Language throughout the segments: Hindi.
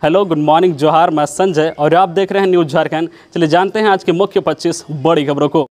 हेलो, गुड मॉर्निंग, जोहार। मैं संजय और आप देख रहे हैं न्यूज़ झारखंड। चलिए जानते हैं आज की मुख्य 25 बड़ी खबरों को।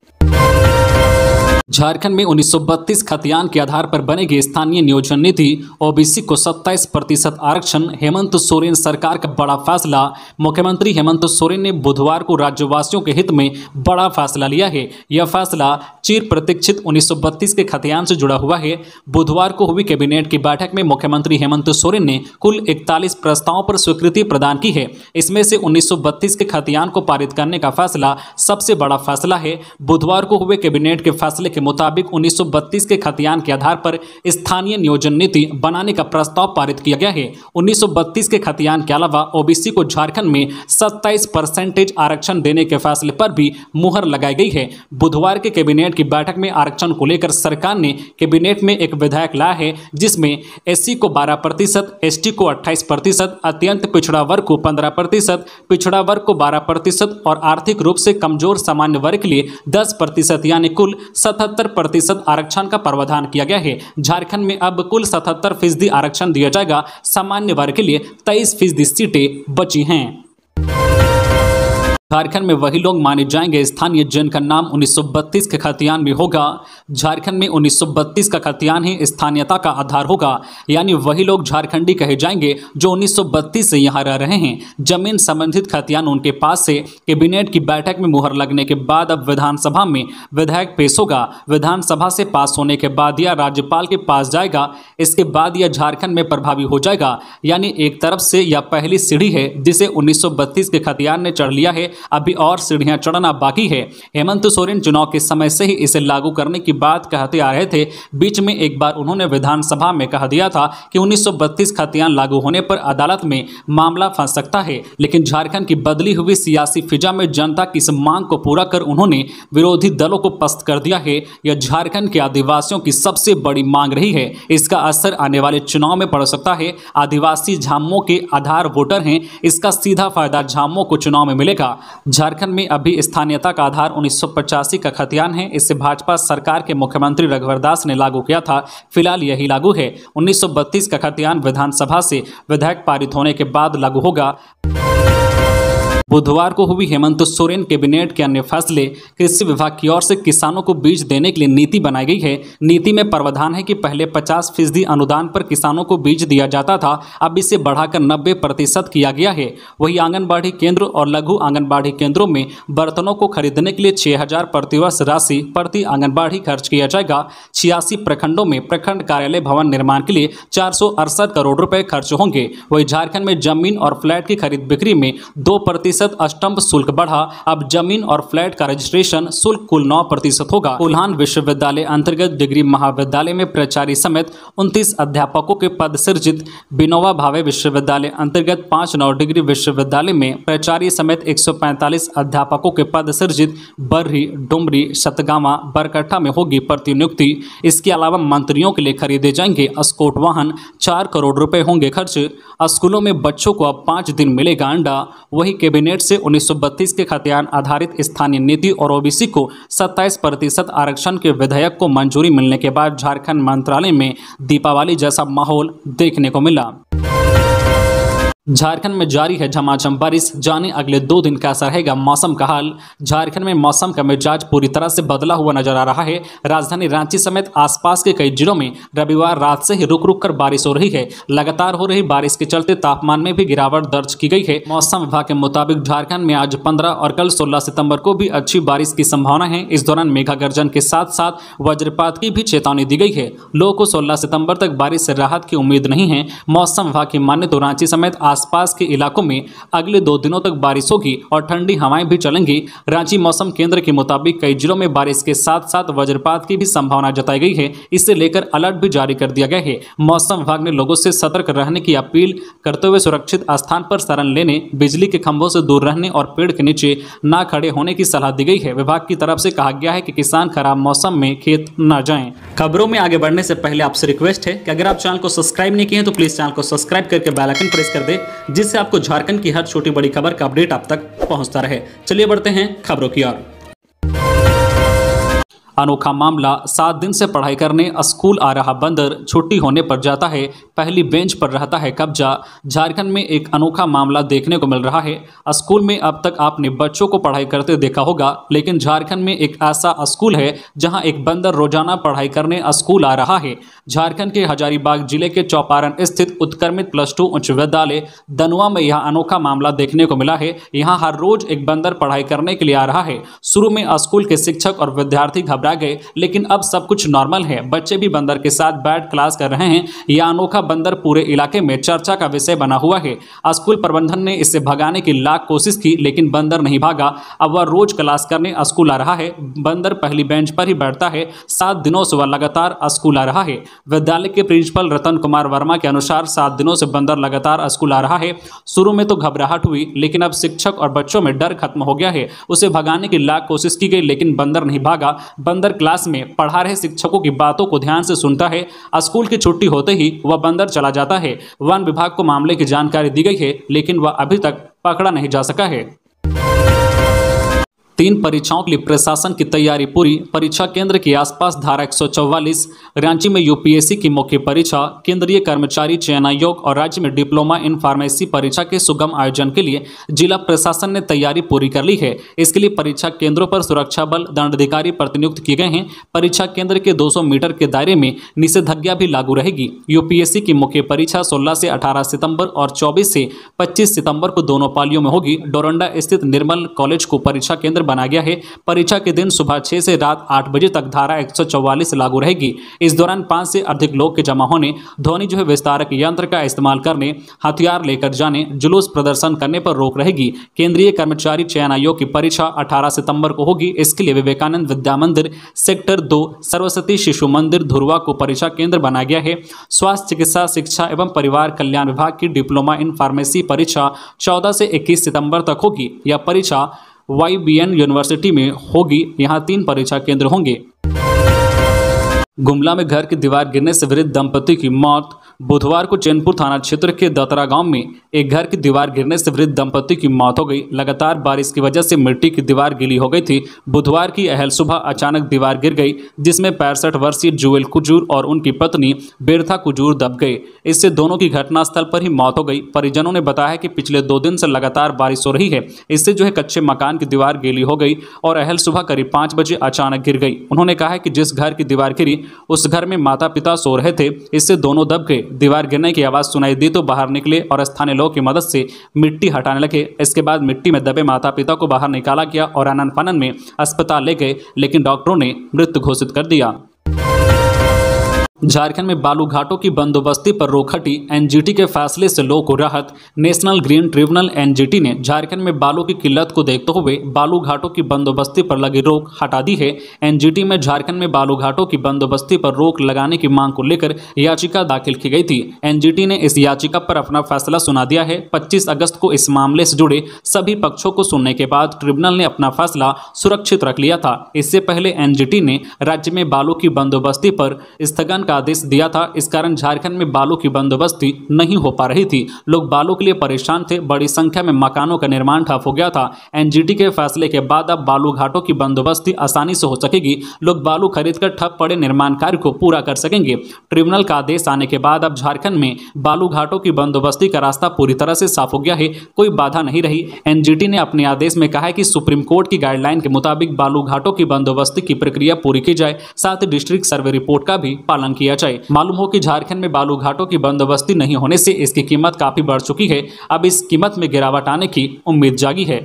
झारखंड में 1932 खतियान के आधार पर बनेगी स्थानीय नियोजन नीति। ओबीसी को 27% आरक्षण। हेमंत सोरेन सरकार का बड़ा फैसला। मुख्यमंत्री हेमंत सोरेन ने बुधवार को राज्यवासियों के हित में बड़ा फैसला लिया है। यह फैसला चिर प्रतीक्षित 1932 के खतियान से जुड़ा हुआ है। बुधवार को हुई कैबिनेट की बैठक में मुख्यमंत्री हेमंत सोरेन ने कुल 41 प्रस्तावों पर स्वीकृति प्रदान की है। इसमें से 1932 के खतियान को पारित करने का फैसला सबसे बड़ा फैसला है। बुधवार को हुए कैबिनेट के फैसले के मुताबिक 1932 के खतियान के आधार पर स्थानीय नियोजन नीति बनाने का प्रस्ताव पारित किया गया है। 1932 के खतियान के अलावा ओबीसी को झारखंड में 27% आरक्षण देने के फैसले पर भी मुहर लगाई गई है। बुधवार के कैबिनेट की बैठक में आरक्षण को लेकर सरकार ने कैबिनेट में एक विधेयक लाया है, जिसमें एससी को 12%, एसटी को 28%, अत्यंत पिछड़ा वर्ग को 15%, पिछड़ा वर्ग को 12% और आर्थिक रूप से कमजोर सामान्य वर्ग के लिए 10% यानी कुल 77% आरक्षण का प्रावधान किया गया है। झारखंड में अब कुल 77% आरक्षण दिया जाएगा। सामान्य वर्ग के लिए 23% सीटें बची हैं। झारखंड में वही लोग माने जाएंगे स्थानीय जिनका नाम 1932 के खतियान में होगा। झारखंड में 1932 का खतियान ही स्थानीयता का आधार होगा, यानी वही लोग झारखंडी कहे जाएंगे जो 1932 से यहाँ रह रहे हैं। जमीन संबंधित खतियान उनके पास से कैबिनेट की बैठक में मुहर लगने के बाद अब विधानसभा में विधेयक पेश होगा। विधानसभा से पास होने के बाद यह राज्यपाल के पास जाएगा। इसके बाद यह झारखंड में प्रभावी हो जाएगा। यानी एक तरफ से यह पहली सीढ़ी है जिसे 1932 के खतियान ने चढ़ लिया है। अभी और सीढ़ियां चढ़ना बाकी है। हेमंत सोरेन चुनाव के समय से ही इसे लागू करने की बात कहते आ रहे थे। बीच में एक बार उन्होंने विधानसभा में कह दिया था कि 1932 खतियान लागू होने पर अदालत में मामला फंस सकता है, लेकिन झारखंड की बदली हुई सियासी फिजा में जनता की इस मांग को पूरा कर उन्होंने विरोधी दलों को पस्त कर दिया है। यह झारखंड के आदिवासियों की सबसे बड़ी मांग रही है। इसका असर आने वाले चुनाव में पड़ सकता है। आदिवासी झामुमो के आधार वोटर हैं। इसका सीधा फायदा झामुमो को चुनाव में मिलेगा। झारखंड में अभी स्थानीयता का आधार 1985 का खतियान है। इसे भाजपा सरकार के मुख्यमंत्री रघुवर दास ने लागू किया था। फिलहाल यही लागू है। 1932 का खतियान विधानसभा से विधेयक पारित होने के बाद लागू होगा। बुधवार को हुई हेमंत सोरेन कैबिनेट के अन्य फैसले। कृषि विभाग की ओर से किसानों को बीज देने के लिए नीति बनाई गई है। नीति में प्रावधान है कि पहले 50% अनुदान पर किसानों को बीज दिया जाता था, अब इसे बढ़ाकर 90% किया गया है। वही आंगनबाड़ी केंद्र और लघु आंगनबाड़ी केंद्रों में बर्तनों को खरीदने के लिए 6,000 प्रतिवर्ष राशि प्रति आंगनबाड़ी खर्च किया जाएगा। 86 प्रखंडों में प्रखंड कार्यालय भवन निर्माण के लिए 468 करोड़ रुपए खर्च होंगे। वही झारखंड में जमीन और फ्लैट की खरीद बिक्री में 2% स्टंप शुल्क बढ़ा। अब जमीन और फ्लैट का रजिस्ट्रेशन शुल्क कुल 9% होगा। कोल्हान विश्वविद्यालय अंतर्गत डिग्री महाविद्यालय में प्राचार्य समेत 29 अध्यापकों के पद सृजित। विनोबा भावे विश्वविद्यालय अंतर्गत 5 9 डिग्री विश्वविद्यालय में प्राचार्य समेत 145 अध्यापकों के पद सृजित। बर्री, डुमरी, सतगावा, बरकट्ठा में होगी प्रतिनियुक्ति। इसके अलावा मंत्रियों के लिए खरीदे जाएंगे स्कॉट वाहन। 4 करोड़ रुपए होंगे खर्च। स्कूलों में बच्चों को अब 5 दिन मिलेगा अंडा। वही कैबिनेट से 1932 के खतियान आधारित स्थानीय नीति और ओबीसी को 27% आरक्षण के विधेयक को मंजूरी मिलने के बाद झारखंड मंत्रालय में दीपावली जैसा माहौल देखने को मिला। झारखंड में जारी है झमाझम बारिश। जाने अगले 2 दिन कैसा रहेगा मौसम का हाल। झारखंड में मौसम का मिजाज पूरी तरह से बदला हुआ नजर आ रहा है। राजधानी रांची समेत आसपास के कई जिलों में रविवार रात से ही रुक रुक कर बारिश हो रही है। लगातार हो रही बारिश के चलते तापमान में भी गिरावट दर्ज की गई है। मौसम विभाग के मुताबिक झारखंड में आज 15 और कल 16 सितंबर को भी अच्छी बारिश की संभावना है। इस दौरान मेघा गर्जन के साथ साथ वज्रपात की भी चेतावनी दी गई है। लोगों को 16 सितंबर तक बारिश से राहत की उम्मीद नहीं है। मौसम विभाग की माने तो रांची समेत आसपास के इलाकों में अगले 2 दिनों तक बारिश होगी और ठंडी हवाएं भी चलेंगी। रांची मौसम केंद्र के मुताबिक कई जिलों में बारिश के साथ साथ वज्रपात की भी संभावना जताई गई है। इसे लेकर अलर्ट भी जारी कर दिया गया है। मौसम विभाग ने लोगों से सतर्क रहने की अपील करते हुए सुरक्षित स्थान पर शरण लेने, बिजली के खंभों से दूर रहने और पेड़ के नीचे न खड़े होने की सलाह दी गई है। विभाग की तरफ से कहा गया है कि किसान खराब मौसम में खेत न जाएं। खबरों में आगे बढ़ने से पहले आपसे रिक्वेस्ट है कि अगर आप चैनल को सब्सक्राइब नहीं किए हैं तो प्लीज चैनल को सब्सक्राइब करके बेल आइकन प्रेस कर दे, जिससे आपको झारखंड की हर छोटी बड़ी खबर का अपडेट आप तक पहुंचता रहे। चलिए बढ़ते हैं खबरों की ओर। अनोखा मामला, 7 दिन से पढ़ाई करने स्कूल आ रहा बंदर, छुट्टी होने पर जाता है पहली बेंच पर रहता है कब्जा। झारखंड में एक अनोखा मामला देखने को मिल रहा है। स्कूल में अब तक आपने बच्चों को पढ़ाई करते देखा होगा, लेकिन झारखंड में एक ऐसा स्कूल है जहां एक बंदर रोजाना पढ़ाई करने स्कूल आ रहा है। झारखंड के हजारीबाग जिले के चौपारण स्थित उत्क्रमित +2 उच्च विद्यालय दनुआ में यह अनोखा मामला देखने को मिला है। यहाँ हर रोज एक बंदर पढ़ाई करने के लिए आ रहा है। शुरू में स्कूल के शिक्षक और विद्यार्थी घबरा गए, लेकिन अब सब कुछ नॉर्मल है। बच्चे भी बंदर के साथ बैठ क्लास कर रहे हैं। यह अनोखा बंदर पूरे इलाके में चर्चा का विषय बना हुआ है। स्कूल प्रबंधन ने इसे भगाने की लाख कोशिश की, लेकिन बंदर नहीं भागा। अब वह रोज क्लास करने स्कूल आ रहा है। बंदर पहली बेंच पर ही बैठता है। 7 दिनों से वह लगातार स्कूल आ रहा है। विद्यालय के प्रिंसिपल रतन कुमार वर्मा के अनुसार 7 दिनों से बंदर लगातार स्कूल आ रहा है। शुरू में तो घबराहट हुई, लेकिन अब शिक्षक और बच्चों में डर खत्म हो गया है। उसे भगाने की लाख कोशिश की गई, लेकिन बंदर नहीं भागा। बंदर क्लास में पढ़ा रहे शिक्षकों की बातों को ध्यान से सुनता है। स्कूल की छुट्टी होते ही वह बंदर चला जाता है। वन विभाग को मामले की जानकारी दी गई है, लेकिन वह अभी तक पकड़ा नहीं जा सका है। 3 परीक्षाओं के लिए प्रशासन की तैयारी पूरी। परीक्षा केंद्र के आसपास धारा 144। रांची में यूपीएससी की मुख्य परीक्षा, केंद्रीय कर्मचारी चयन आयोग और राज्य में डिप्लोमा इन फार्मेसी परीक्षा के सुगम आयोजन के लिए जिला प्रशासन ने तैयारी पूरी कर ली है। इसके लिए परीक्षा केंद्रों पर सुरक्षा बल, दंडाधिकारी प्रतिनियुक्त किए गए हैं। परीक्षा केंद्र के 200 मीटर के दायरे में निषेधाज्ञा भी लागू रहेगी। यूपीएससी की मुख्य परीक्षा 16 से 18 सितंबर और 24 से 25 सितंबर को दोनों पालियों में होगी। डोरंडा स्थित निर्मल कॉलेज को परीक्षा केंद्र बना गया है। परीक्षा के दिन सुबह 6 से रात 8 बजे तक धारा 144 लागू रहेगी। इस दौरान 5 से अधिक लोग के जमा होने, ध्वनि विस्तारक यंत्र का इस्तेमाल करने, हथियार लेकर जाने, जुलूस प्रदर्शन करने पर रोक रहेगी। केंद्रीय कर्मचारी चयन आयोग की परीक्षा 18 सितंबर को होगी। इसके लिए विवेकानंद विद्या मंदिर, सेक्टर 2, सरस्वती शिशु मंदिर, धुरवा को परीक्षा केंद्र बनाया गया है। स्वास्थ्य, चिकित्सा, शिक्षा एवं परिवार कल्याण विभाग की डिप्लोमा इन फार्मेसी परीक्षा 14 से 21 सितंबर तक होगी। यह परीक्षा YBN यूनिवर्सिटी में होगी। यहाँ 3 परीक्षा केंद्र होंगे। गुमला में घर की दीवार गिरने से वृद्ध दंपति की मौत। बुधवार को चैनपुर थाना क्षेत्र के दतरा गांव में एक घर की दीवार गिरने से वृद्ध दंपति की मौत हो गई। लगातार बारिश की वजह से मिट्टी की दीवार गीली हो गई थी। बुधवार की अहल सुबह अचानक दीवार गिर गई, जिसमें 65 वर्षीय जुएल कुजूर और उनकी पत्नी बेरथा कुजूर दब गए। इससे दोनों की घटनास्थल पर ही मौत हो गई। परिजनों ने बताया कि पिछले 2 दिन से लगातार बारिश हो रही है। इससे कच्चे मकान की दीवार गीली हो गई और अहल सुबह करीब 5 बजे अचानक गिर गई। उन्होंने कहा कि जिस घर की दीवार गिरी उस घर में माता पिता सो रहे थे। इससे दोनों दब गए। दीवार गिरने की आवाज सुनाई दी तो बाहर निकले और स्थानीय लोगों की मदद से मिट्टी हटाने लगे। इसके बाद मिट्टी में दबे माता पिता को बाहर निकाला गया और आनन फानन में अस्पताल ले गए, लेकिन डॉक्टरों ने मृत घोषित कर दिया। झारखंड में बालू घाटों की बंदोबस्ती पर रोक हटी। एनजीटी के फैसले से लोगों को राहत। नेशनल ग्रीन ट्रिब्यूनल एनजीटी ने झारखंड में बालू की किल्लत को देखते हुए बालू घाटों की बंदोबस्ती पर लगी रोक हटा दी है। एनजीटी में झारखंड में बालू घाटों की बंदोबस्ती पर रोक लगाने की मांग को लेकर याचिका दाखिल की गई थी। एनजीटी ने इस याचिका पर अपना फैसला सुना दिया है। 25 अगस्त को इस मामले से जुड़े सभी पक्षों को सुनने के बाद ट्रिब्यूनल ने अपना फैसला सुरक्षित रख लिया था। इससे पहले एनजीटी ने राज्य में बालू की बंदोबस्ती पर स्थगन का आदेश दिया था। इस कारण झारखंड में बालू की बंदोबस्ती नहीं हो पा रही थी। लोग बालू के लिए परेशान थे। बड़ी संख्या में मकानों का निर्माण ठप हो गया था। एनजीटी के फैसले के बाद अब बालू घाटों की बंदोबस्ती आसानी से हो सकेगी। लोग बालू खरीदकर ठप पड़े निर्माण कार्य को पूरा कर सकेंगे। ट्रिब्यूनल का आदेश आने के बाद अब झारखंड में बालू घाटों की बंदोबस्ती का रास्ता पूरी तरह से साफ हो गया है। कोई बाधा नहीं रही। एनजीटी ने अपने आदेश में कहा है कि सुप्रीम कोर्ट की गाइडलाइन के मुताबिक बालू घाटों की बंदोबस्ती की प्रक्रिया पूरी की जाए, साथ ही डिस्ट्रिक्ट सर्वे रिपोर्ट का भी पालन किया जाए। मालूम हो कि झारखंड में बालू घाटों की बंदोबस्ती नहीं होने से इसकी कीमत काफी बढ़ चुकी है। अब इस कीमत में गिरावट आने की उम्मीद जागी है।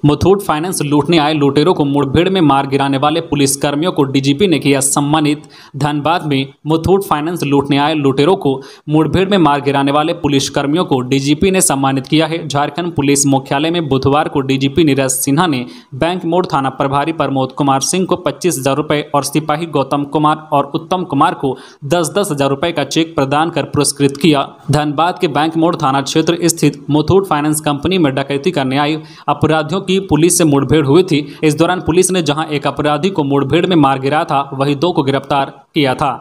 मुथूट फाइनेंस लूटने आए लुटेरों को मुठभेड़ में मार गिराने वाले पुलिसकर्मियों को डीजीपी ने किया सम्मानित। धनबाद में मुथूट फाइनेंस लूटने आए लुटेरों को मुठभेड़ में मार गिराने वाले पुलिसकर्मियों को डीजीपी ने सम्मानित किया है। झारखंड पुलिस मुख्यालय में बुधवार को डीजीपी नीरज सिन्हा ने बैंक मोड़ थाना प्रभारी प्रमोद कुमार सिंह को 25,000 रुपये और सिपाही गौतम कुमार और उत्तम कुमार को 10-10 हजार रुपये का चेक प्रदान कर पुरस्कृत किया। धनबाद के बैंक मोड़ थाना क्षेत्र स्थित मुथूट फाइनेंस कंपनी में डकैती करने आए अपराधियों की पुलिस से मुठभेड़ हुई थी। इस दौरान पुलिस ने जहां एक अपराधी को मुठभेड़ में मार गिराया था, वहीं 2 को गिरफ्तार किया था।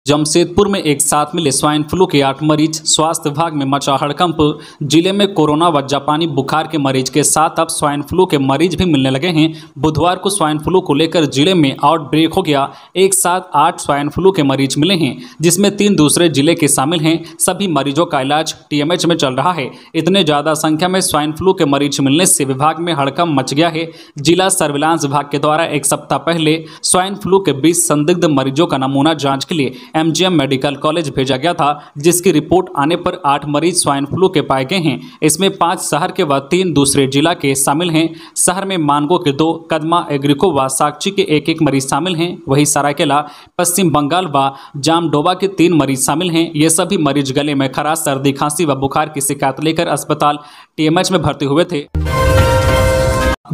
जमशेदपुर में एक साथ मिले स्वाइन फ्लू के 8 मरीज, स्वास्थ्य विभाग में मचा हड़कंप। जिले में कोरोना व जापानी बुखार के मरीज के साथ अब स्वाइन फ्लू के मरीज भी मिलने लगे हैं। बुधवार को स्वाइन फ्लू को लेकर जिले में आउटब्रेक हो गया। एक साथ 8 स्वाइन फ्लू के मरीज मिले हैं, जिसमें 3 दूसरे जिले के शामिल हैं। सभी मरीजों का इलाज टीएमएच में चल रहा है। इतने ज़्यादा संख्या में स्वाइन फ्लू के मरीज मिलने से विभाग में हड़कंप मच गया है। जिला सर्विलांस विभाग के द्वारा एक सप्ताह पहले स्वाइन फ्लू के 20 संदिग्ध मरीजों का नमूना जाँच के लिए एमजीएम मेडिकल कॉलेज भेजा गया था, जिसकी रिपोर्ट आने पर 8 मरीज स्वाइन फ्लू के पाए गए हैं। इसमें 5 शहर के व 3 दूसरे जिला के शामिल हैं। शहर में मानगो के 2, कदमा, एग्रिको व साक्षी के 1-1 मरीज शामिल हैं। वहीं सरायकेला, पश्चिम बंगाल व जामडोबा के 3 मरीज शामिल हैं। ये सभी मरीज गले में खराश, सर्दी, खांसी व बुखार की शिकायत लेकर अस्पताल टीएमएच में भर्ती हुए थे।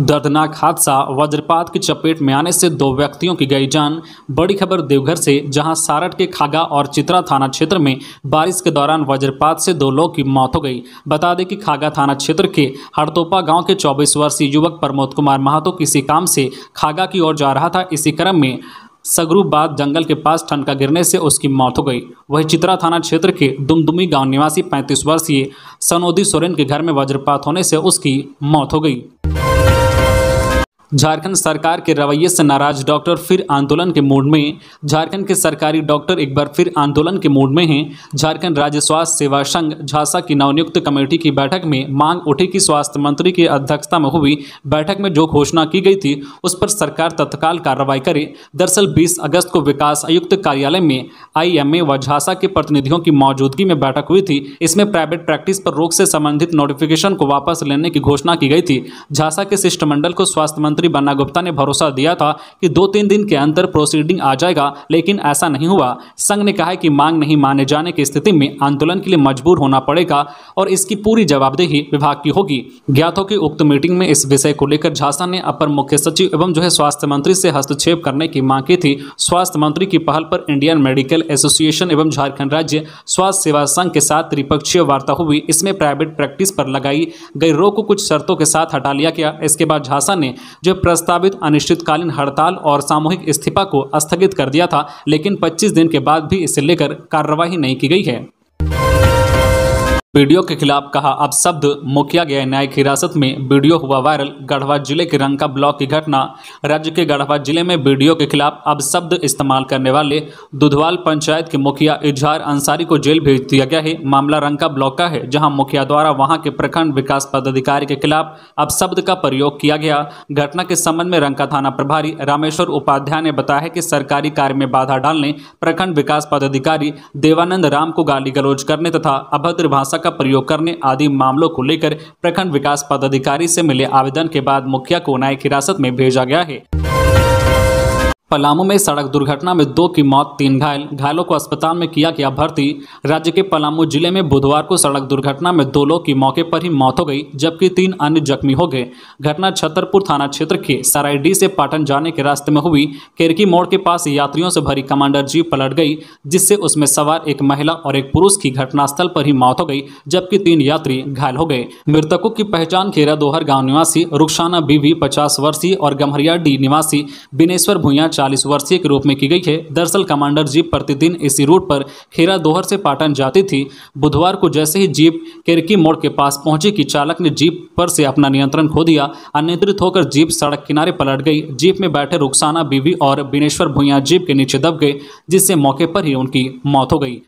दर्दनाक हादसा, वज्रपात की चपेट में आने से 2 व्यक्तियों की गई जान। बड़ी खबर देवघर से, जहां सारठ के खागा और चित्रा थाना क्षेत्र में बारिश के दौरान वज्रपात से 2 लोगों की मौत हो गई। बता दें कि खागा थाना क्षेत्र के हरतोपा गांव के 24 वर्षीय युवक प्रमोद कुमार महातो किसी काम से खागा की ओर जा रहा था। इसी क्रम में सगरूबाद जंगल के पास ठनका गिरने से उसकी मौत हो गई। वहीं चित्रा थाना क्षेत्र के दुमदुमी गांव निवासी 35 वर्षीय सनोदी सोरेन के घर में वज्रपात होने से उसकी मौत हो गई। झारखंड सरकार के रवैये से नाराज डॉक्टर फिर आंदोलन के मूड में। झारखंड के सरकारी डॉक्टर एक बार फिर आंदोलन के मूड में हैं। झारखंड राज्य स्वास्थ्य सेवा संघ झासा की नवनियुक्त कमेटी की बैठक में मांग उठी कि स्वास्थ्य मंत्री की अध्यक्षता में हुई बैठक में जो घोषणा की गई थी उस पर सरकार तत्काल कार्रवाई करे। दरअसल 20 अगस्त को विकास आयुक्त कार्यालय में IMA व झासा के प्रतिनिधियों की मौजूदगी में बैठक हुई थी। इसमें प्राइवेट प्रैक्टिस पर रोक से संबंधित नोटिफिकेशन को वापस लेने की घोषणा की गई थी। झासा के शिष्टमंडल को स्वास्थ्य मंत्री बन्ना गुप्ता ने भरोसा दिया था कि 2-3 दिन के अंदर प्रोसीडिंग आ जाएगा, लेकिन ऐसा नहीं हुआ। संघ ने कहा है कि मांग नहीं माने जाने की स्थिति में आंदोलन के लिए मजबूर होना पड़ेगा और इसकी पूरी जवाबदेही विभाग की होगी। ज्ञात हो कि उक्त मीटिंग में इस विषय को लेकर झासा ने अपर मुख्य सचिव एवं स्वास्थ्य मंत्री से हस्तक्षेप करने की मांग की थी। स्वास्थ्य मंत्री की पहल पर इंडियन मेडिकल एसोसिएशन एवं झारखंड राज्य स्वास्थ्य सेवा संघ के साथ त्रिपक्षीय वार्ता हुई। इसमें प्राइवेट प्रैक्टिस पर लगाई गई रोक को कुछ शर्तों के साथ हटा लिया गया। इसके बाद झासा ने जो प्रस्तावित अनिश्चितकालीन हड़ताल और सामूहिक इस्तीफा को स्थगित कर दिया था, लेकिन 25 दिन के बाद भी इसे लेकर कार्रवाई नहीं की गई है। वीडियो के खिलाफ कहा अब शब्द, मुखिया गया न्यायिक हिरासत में। वीडियो हुआ वायरल। गढ़वा जिले के रंका ब्लॉक की घटना। राज्य के गढ़वा जिले में वीडियो के खिलाफ अब शब्द इस्तेमाल करने वाले दुधवाल पंचायत के मुखिया इजहार अंसारी को जेल भेज दिया गया है। मामला रंका ब्लॉक का है, जहां मुखिया द्वारा वहां के प्रखंड विकास पदाधिकारी के खिलाफ अब शब्द का प्रयोग किया गया। घटना के संबंध में रंका थाना प्रभारी रामेश्वर उपाध्याय ने बताया है कि सरकारी कार्य में बाधा डालने, प्रखंड विकास पदाधिकारी देवानंद राम को गाली गलौज करने तथा अभद्र भाषा का प्रयोग करने आदि मामलों को लेकर प्रखंड विकास पदाधिकारी से मिले आवेदन के बाद मुखिया को न्यायिक हिरासत में भेजा गया है। पलामू में सड़क दुर्घटना में 2 की मौत, 3 घायल। घायलों को अस्पताल में किया गया भर्ती। राज्य के पलामू जिले में बुधवार को सड़क दुर्घटना में 2 लोग की मौके पर ही मौत हो गई, जबकि 3 अन्य जख्मी हो गए। घटना छतरपुर थाना क्षेत्र के सरायडीह से पाटन जाने के रास्ते में हुई। केरकी मोड़ के पास यात्रियों से भरी कमांडर जीप पलट गई, जिससे उसमें सवार एक महिला और एक पुरुष की घटनास्थल पर ही मौत हो गई, जबकि 3 यात्री घायल हो गए। मृतकों की पहचान खेरा दोहर गाँव निवासी रुखसाना बीवी 50 वर्षीय और गम्हरिया डी निवासी बिनेश्वर भुइयां 40 वर्षीय के रूप में की गई है। दरअसल कमांडर जीप प्रतिदिन इसी रूट पर खेरा दोहर से पाटन जाती थी। बुधवार को जैसे ही जीप केरकी मोड़ के पास पहुंची कि चालक ने जीप पर से अपना नियंत्रण खो दिया। अनियंत्रित होकर जीप सड़क किनारे पलट गई। जीप में बैठे रुखसाना बीवी और बिनेश्वर भुइयां जीप के नीचे दब गए, जिससे मौके पर ही उनकी मौत हो गई।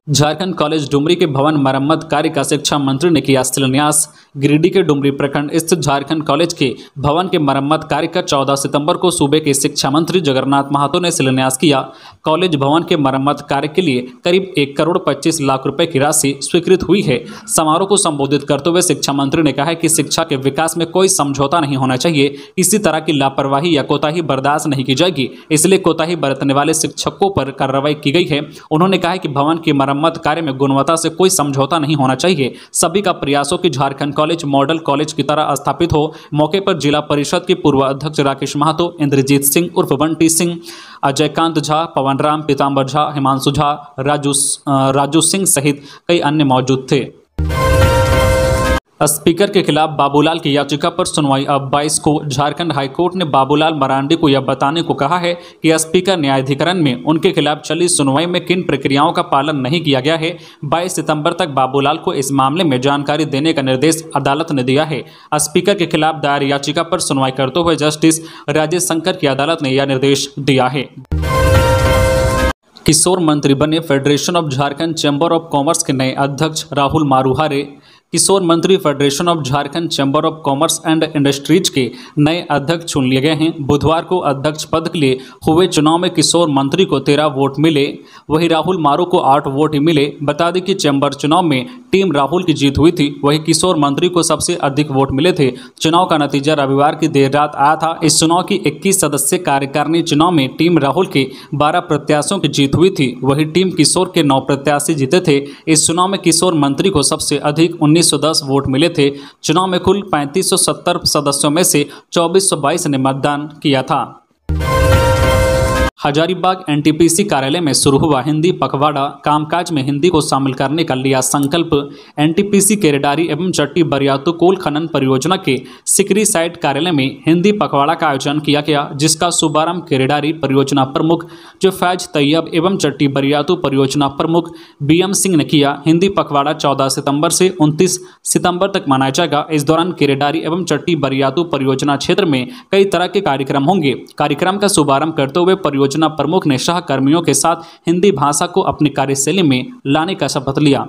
झारखंड कॉलेज डुमरी के भवन मरम्मत कार्य का शिक्षा मंत्री ने किया शिलान्यास। गिरिडीह के डुमरी प्रखंड स्थित झारखंड कॉलेज के भवन के मरम्मत कार्य का 14 सितंबर को सूबे के शिक्षा मंत्री जगन्नाथ महातो ने शिलान्यास किया। कॉलेज भवन के मरम्मत कार्य के लिए करीब 1 करोड़ 25 लाख रुपए की राशि स्वीकृत हुई है। समारोह को संबोधित करते हुए शिक्षा मंत्री ने कहा कि शिक्षा के विकास में कोई समझौता नहीं होना चाहिए। किसी तरह की लापरवाही या कोताही बर्दाश्त नहीं की जाएगी, इसलिए कोताही बरतने वाले शिक्षकों पर कार्रवाई की गई है। उन्होंने कहा कि भवन की मरम्मत कार्य में गुणवत्ता से कोई समझौता नहीं होना चाहिए। सभी का प्रयासों की झारखंड कॉलेज मॉडल कॉलेज की तरह स्थापित हो। मौके पर जिला परिषद के पूर्व अध्यक्ष राकेश महातो, इंद्रजीत सिंह उर्फ बंटी सिंह, अजयकांत झा, पवन राम, पीताम्बर झा, हिमांशु झा, राजू सिंह सहित कई अन्य मौजूद थे। स्पीकर के खिलाफ बाबूलाल की याचिका पर सुनवाई अब 22 को। झारखंड हाईकोर्ट ने बाबूलाल मरांडी को यह बताने को कहा है कि स्पीकर न्यायाधिकरण में उनके खिलाफ चली सुनवाई में किन प्रक्रियाओं का पालन नहीं किया गया है। 22 सितंबर तक बाबूलाल को इस मामले में जानकारी देने का निर्देश अदालत ने दिया है। स्पीकर के खिलाफ दायर याचिका पर सुनवाई करते हुए जस्टिस राजेश शंकर की अदालत ने यह निर्देश दिया है। किशोर मंत्री बने federation of Jharkhand chamber of commerce के नए अध्यक्ष राहुल मारूहारे। किशोर मंत्री federation of Jharkhand chamber of commerce and industries के नए अध्यक्ष चुन लिए गए हैं। बुधवार को अध्यक्ष पद के लिए हुए चुनाव में किशोर मंत्री को 13 वोट मिले, वहीं राहुल मारू को 8 वोट ही मिले। बता दें कि चैम्बर चुनाव में टीम राहुल की जीत हुई थी, वहीं किशोर मंत्री को सबसे अधिक वोट मिले थे। चुनाव का नतीजा रविवार की देर रात आया था। इस चुनाव की 21 सदस्यीय कार्यकारिणी चुनाव में टीम राहुल के 12 प्रत्याशियों की जीत हुई थी, वहीं टीम किशोर के 9 प्रत्याशी जीते थे। इस चुनाव में किशोर मंत्री को सबसे अधिक 1910 वोट मिले थे। चुनाव में कुल 3570 सदस्यों में से 2422 ने मतदान किया था। हजारीबाग एनटीपीसी कार्यालय में शुरू हुआ हिंदी पखवाड़ा। कामकाज में हिंदी को शामिल करने का लिया संकल्प। एनटीपीसी केरेडारी एवं चट्टी बरियातू कोल खनन परियोजना के सिकरी साइट कार्यालय में हिंदी पखवाड़ा का आयोजन किया गया, जिसका शुभारंभ केरेडारी परियोजना प्रमुख जो फैज तैयब एवं चट्टी बरियातू परियोजना प्रमुख बीएम सिंह ने किया। हिंदी पखवाड़ा 14 सितंबर से 29 सितंबर तक मनाया जाएगा। इस दौरान केरेडारी एवं चट्टी बरियातू परियोजना क्षेत्र में कई तरह के कार्यक्रम होंगे। कार्यक्रम का शुभारंभ करते हुए परियोजना प्रमुख ने सहकर्मियों के साथ हिंदी भाषा को अपनी कार्यशैली में लाने का शपथ लिया।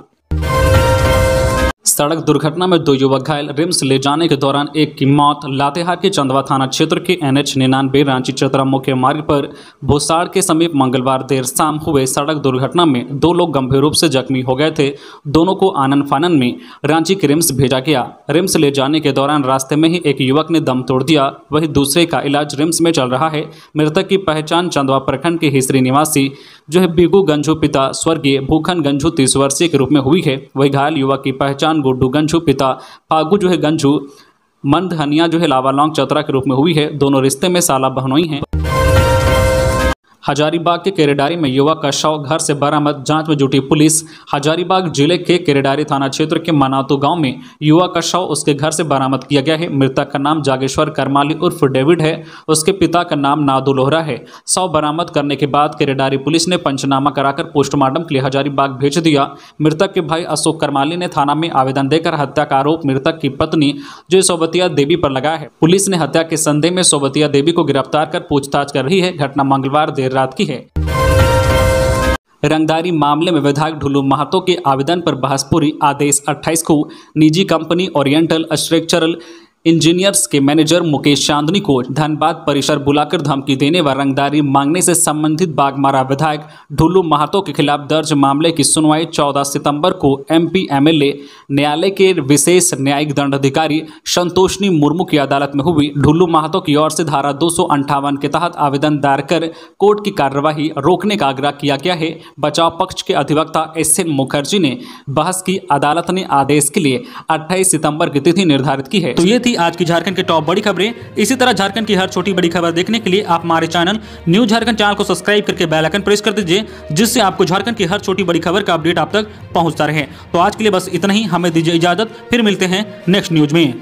सड़क दुर्घटना में 2 युवक घायल। रिम्स ले जाने के दौरान एक की मौत। लातेहार के चंदवा थाना क्षेत्र के NH 99 रांची चतरा मुख्य मार्ग पर भोसाड़ के समीप मंगलवार देर शाम हुए सड़क दुर्घटना में 2 लोग गंभीर रूप से जख्मी हो गए थे। दोनों को आनन फानन में रांची के रिम्स भेजा गया। रिम्स ले जाने के दौरान रास्ते में ही एक युवक ने दम तोड़ दिया, वहीं दूसरे का इलाज रिम्स में चल रहा है। मृतक की पहचान चंदवा प्रखंड के हिसरी निवासी जो है बिगू गंझू पिता स्वर्गीय भूखन गंझू 30 वर्षीय के रूप में हुई है। वही घायल युवक की पहचान गुड्डू गंझू पिता फागू जो है गंझू मंदहनिया जो है लावालौंग चतरा के रूप में हुई है। दोनों रिश्ते में साला बहनोई हैं। हजारीबाग के केरेडारी में युवक का शव घर से बरामद। जांच में जुटी पुलिस। हजारीबाग जिले के केरेडारी थाना क्षेत्र के मनातू गांव में युवक का शव उसके घर से बरामद किया गया है। मृतक का नाम जागेश्वर करमाली उर्फ डेविड है। उसके पिता का नाम नादू लोहरा है। शव बरामद करने के बाद केरेडारी पुलिस ने पंचनामा कराकर पोस्टमार्टम के लिए हजारीबाग भेज दिया। मृतक के भाई अशोक करमाली ने थाना में आवेदन देकर हत्या का आरोप मृतक की पत्नी जो सोबतिया देवी पर लगाया है। पुलिस ने हत्या के संदेह में सोबतिया देवी को गिरफ्तार कर पूछताछ कर रही है। घटना मंगलवार देर रात की है। रंगदारी मामले में विधायक ढुल्लू महतो के आवेदन पर बहस पूरी। आदेश 28 को निजी कंपनी ओरिएंटल स्ट्रक्चरल इंजीनियर्स के मैनेजर मुकेश चांदनी को धनबाद परिसर बुलाकर धमकी देने व रंगदारी मांगने से संबंधित बागमारा विधायक ढुल्लू महतो के खिलाफ दर्ज मामले की सुनवाई 14 सितंबर को MP MLA न्यायालय के विशेष न्यायिक दंडाधिकारी संतोषनी मुर्मू की अदालत में हुई। ढुल्लू महतो की ओर से धारा 258 के तहत आवेदन दायर कर कोर्ट की कार्यवाही रोकने का आग्रह किया गया है। बचाव पक्ष के अधिवक्ता SN मुखर्जी ने बहस की। अदालत ने आदेश के लिए 28 सितंबर की तिथि निर्धारित की है। तो ये थी आज की झारखंड की टॉप बड़ी खबरें। इसी तरह झारखंड की हर छोटी बड़ी खबर देखने के लिए आप हमारे चैनल न्यूज झारखंड चैनल को सब्सक्राइब करके बेल आइकन प्रेस कर दीजिए, जिससे आपको झारखंड की हर छोटी बड़ी खबर का अपडेट आप तक पहुंचता रहे। तो आज के लिए बस इतना ही। हमें दीजिए इजाजत, फिर मिलते हैं नेक्स्ट न्यूज में।